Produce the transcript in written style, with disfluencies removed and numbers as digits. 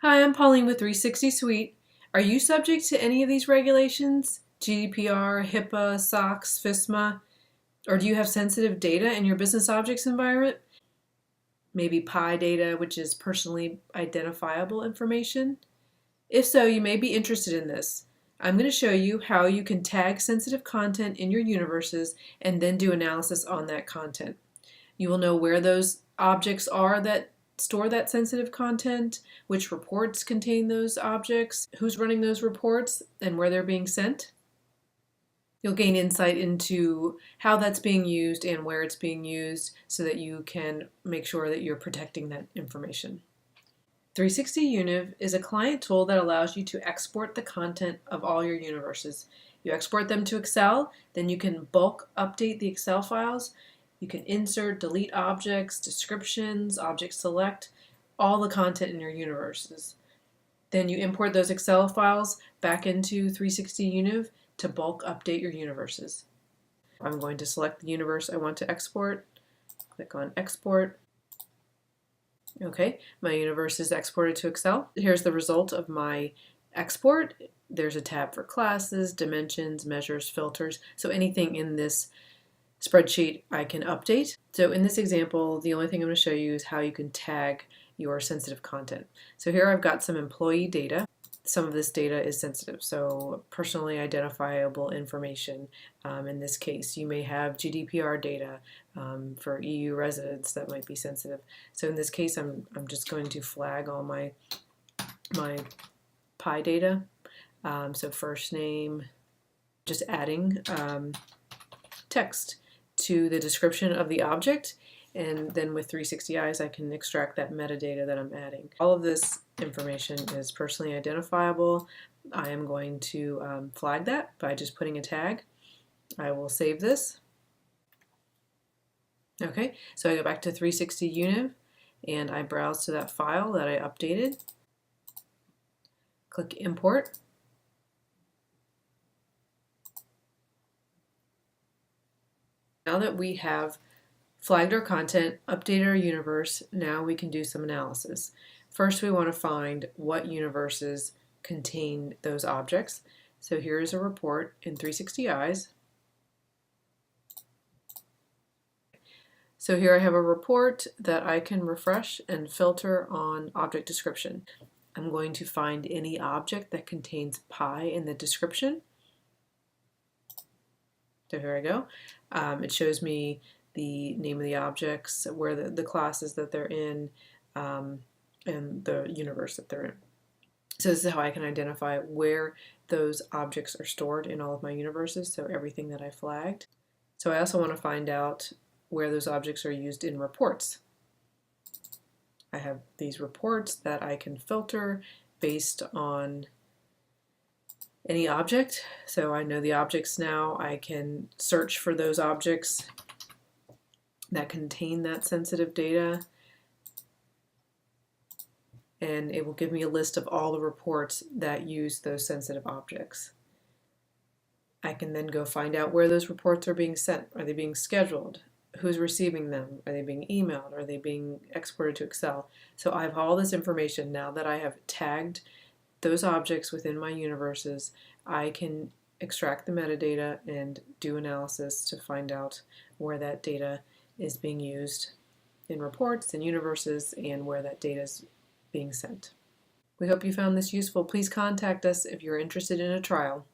Hi, I'm Pauline with 360 Suite. Are you subject to any of these regulations? GDPR, HIPAA, SOX, Fisma? Or do you have sensitive data in your business objects environment? Maybe PI data, which is personally identifiable information? If so, you may be interested in this. I'm going to show you how you can tag sensitive content in your universes and then do analysis on that content. You will know where those objects are that store that sensitive content, which reports contain those objects, who's running those reports, and where they're being sent. You'll gain insight into how that's being used and where it's being used so that you can make sure that you're protecting that information. 360 Univ is a client tool that allows you to export the content of all your universes. You export them to Excel, then you can bulk update the Excel files. You can insert, delete objects, descriptions, object select, all the content in your universes. Then you import those Excel files back into 360 Univ to bulk update your universes. I'm going to select the universe I want to export, click on Export. Okay, my universe is exported to Excel. Here's the result of my export. There's a tab for classes, dimensions, measures, filters, so anything in this spreadsheet I can update. So in this example, the only thing I'm going to show you is how you can tag your sensitive content. So here I've got some employee data. Some of this data is sensitive, so personally identifiable information. In this case, you may have GDPR data for EU residents that might be sensitive. So in this case, I'm just going to flag all my PI data. So first name, just adding text to the description of the object, and then with 360 Eyes I can extract that metadata that I'm adding. All of this information is personally identifiable. I am going to flag that by just putting a tag. I will save this. Okay, so I go back to 360 Univ and I browse to that file that I updated. Click Import. Now that we have flagged our content, updated our universe, now we can do some analysis. First, we want to find what universes contain those objects. So here's a report in 360 Eyes. So here I have a report that I can refresh and filter on object description. I'm going to find any object that contains PI in the description. So here I go. It shows me the name of the objects, where the classes that they're in, and the universe that they're in. So this is how I can identify where those objects are stored in all of my universes, so everything that I flagged. So I also want to find out where those objects are used in reports. I have these reports that I can filter based on any object. So I know the objects now. I can search for those objects that contain that sensitive data, and it will give me a list of all the reports that use those sensitive objects. I can then go find out where those reports are being sent. Are they being scheduled? Who's receiving them? Are they being emailed? Are they being exported to Excel? So I have all this information now that I have tagged those objects within my universes. I can extract the metadata and do analysis to find out where that data is being used in reports and universes and where that data is being sent. We hope you found this useful. Please contact us if you're interested in a trial.